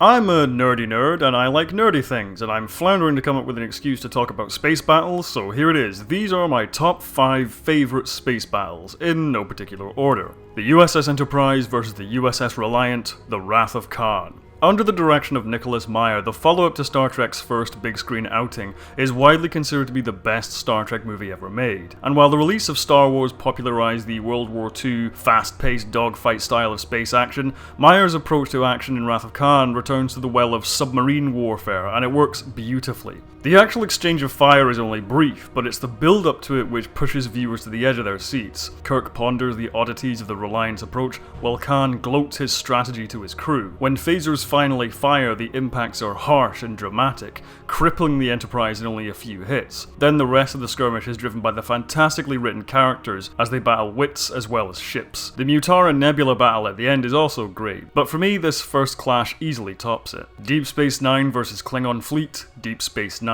I'm a nerdy nerd, and I like nerdy things, and I'm floundering to come up with an excuse to talk about space battles, so here it is. These are my top 5 favourite space battles, in no particular order. The USS Enterprise versus the USS Reliant, The Wrath of Khan. Under the direction of Nicholas Meyer, the follow-up to Star Trek's first big-screen outing is widely considered to be the best Star Trek movie ever made. And while the release of Star Wars popularized the World War II fast-paced dogfight style of space action, Meyer's approach to action in Wrath of Khan returns to the well of submarine warfare, and it works beautifully. The actual exchange of fire is only brief, but it's the build-up to it which pushes viewers to the edge of their seats. Kirk ponders the oddities of the Reliance approach, while Khan gloats his strategy to his crew. When phasers finally fire, the impacts are harsh and dramatic, crippling the Enterprise in only a few hits. Then the rest of the skirmish is driven by the fantastically written characters as they battle wits as well as ships. The Mutara Nebula battle at the end is also great, but for me this first clash easily tops it. Deep Space Nine versus Klingon Fleet, Deep Space Nine.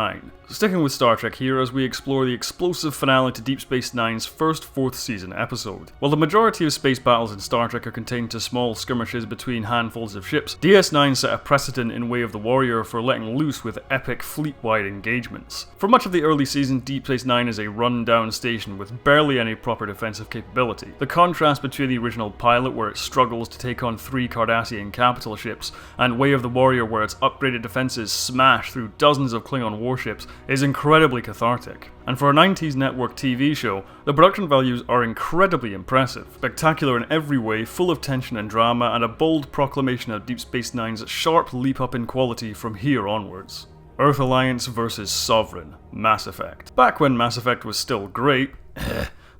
Sticking with Star Trek here as we explore the explosive finale to Deep Space Nine's first 4th season episode. While the majority of space battles in Star Trek are contained to small skirmishes between handfuls of ships, DS9 set a precedent in Way of the Warrior for letting loose with epic fleet-wide engagements. For much of the early season, Deep Space Nine is a run-down station with barely any proper defensive capability. The contrast between the original pilot, where it struggles to take on 3 Cardassian capital ships, and Way of the Warrior, where its upgraded defenses smash through dozens of Klingon warships, is incredibly cathartic. And for a 90s network TV show, the production values are incredibly impressive, spectacular in every way, full of tension and drama, and a bold proclamation of Deep Space Nine's sharp leap up in quality from here onwards. Earth Alliance vs. Sovereign, Mass Effect. Back when Mass Effect was still great,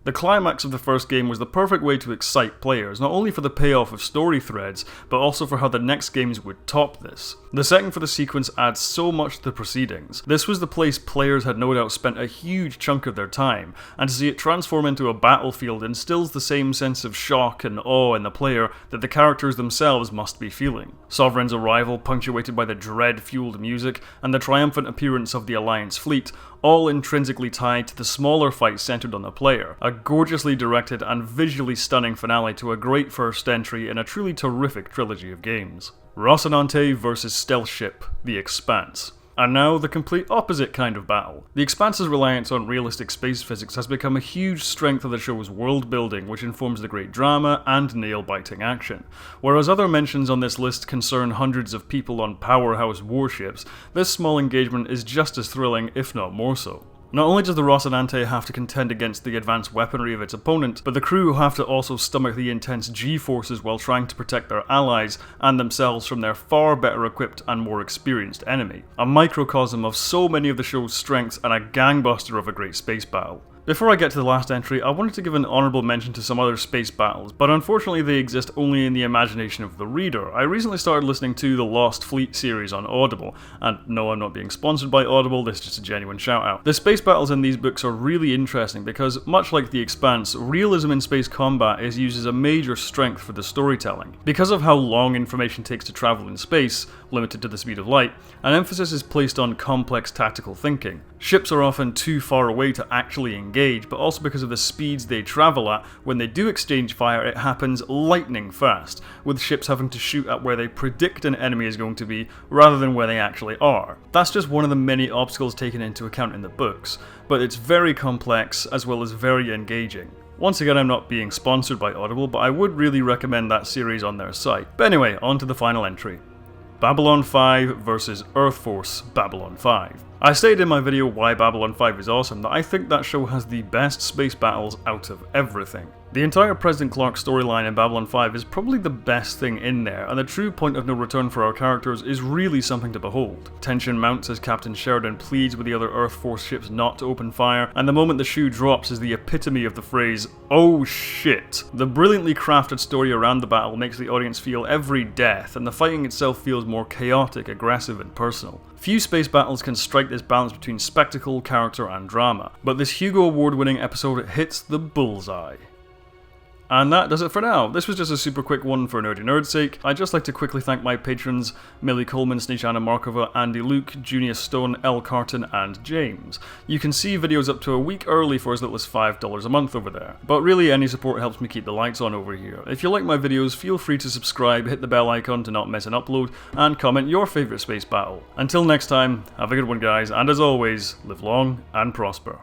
the climax of the first game was the perfect way to excite players, not only for the payoff of story threads, but also for how the next games would top this. The setting for the sequence adds so much to the proceedings. This was the place players had no doubt spent a huge chunk of their time, and to see it transform into a battlefield instills the same sense of shock and awe in the player that the characters themselves must be feeling. Sovereign's arrival, punctuated by the dread-fueled music, and the triumphant appearance of the Alliance fleet, all intrinsically tied to the smaller fight centered on the player. A gorgeously directed and visually stunning finale to a great first entry in a truly terrific trilogy of games. Rocinante vs. Stealth Ship, The Expanse. And now, the complete opposite kind of battle. The Expanse's reliance on realistic space physics has become a huge strength of the show's world building, which informs the great drama and nail-biting action. Whereas other mentions on this list concern hundreds of people on powerhouse warships, this small engagement is just as thrilling, if not more so. Not only does the Rocinante have to contend against the advanced weaponry of its opponent, but the crew have to also stomach the intense G-forces while trying to protect their allies and themselves from their far better equipped and more experienced enemy. A microcosm of so many of the show's strengths and a gangbuster of a great space battle. Before I get to the last entry, I wanted to give an honourable mention to some other space battles, but unfortunately they exist only in the imagination of the reader. I recently started listening to the Lost Fleet series on Audible, and no, I'm not being sponsored by Audible, this is just a genuine shout out. The space battles in these books are really interesting because, much like The Expanse, realism in space combat is used as a major strength for the storytelling. Because of how long information takes to travel in space, limited to the speed of light, an emphasis is placed on complex tactical thinking. Ships are often too far away to actually engage, but also because of the speeds they travel at, when they do exchange fire it happens lightning fast, with ships having to shoot at where they predict an enemy is going to be, rather than where they actually are. That's just one of the many obstacles taken into account in the books, but it's very complex as well as very engaging. Once again, I'm not being sponsored by Audible, but I would really recommend that series on their site. But anyway, on to the final entry. Babylon 5 vs. Earthforce, Babylon 5. I stated in my video why Babylon 5 is awesome, that I think that show has the best space battles out of everything. The entire President Clark storyline in Babylon 5 is probably the best thing in there, and the true point of no return for our characters is really something to behold. Tension mounts as Captain Sheridan pleads with the other Earthforce ships not to open fire, and the moment the shoe drops is the epitome of the phrase, "Oh shit." The brilliantly crafted story around the battle makes the audience feel every death, and the fighting itself feels more chaotic, aggressive, and personal. Few space battles can strike this balance between spectacle, character, and drama, but this Hugo Award-winning episode hits the bullseye. And that does it for now. This was just a super quick one for Nerdy Nerd's sake. I'd just like to quickly thank my patrons, Millie Coleman, Snejana Markova, Andy Luke, Junior Stone, L. Carton, and James. You can see videos up to a week early for as little as $5 a month over there. But really, any support helps me keep the lights on over here. If you like my videos, feel free to subscribe, hit the bell icon to not miss an upload, and comment your favourite space battle. Until next time, have a good one guys, and as always, live long and prosper.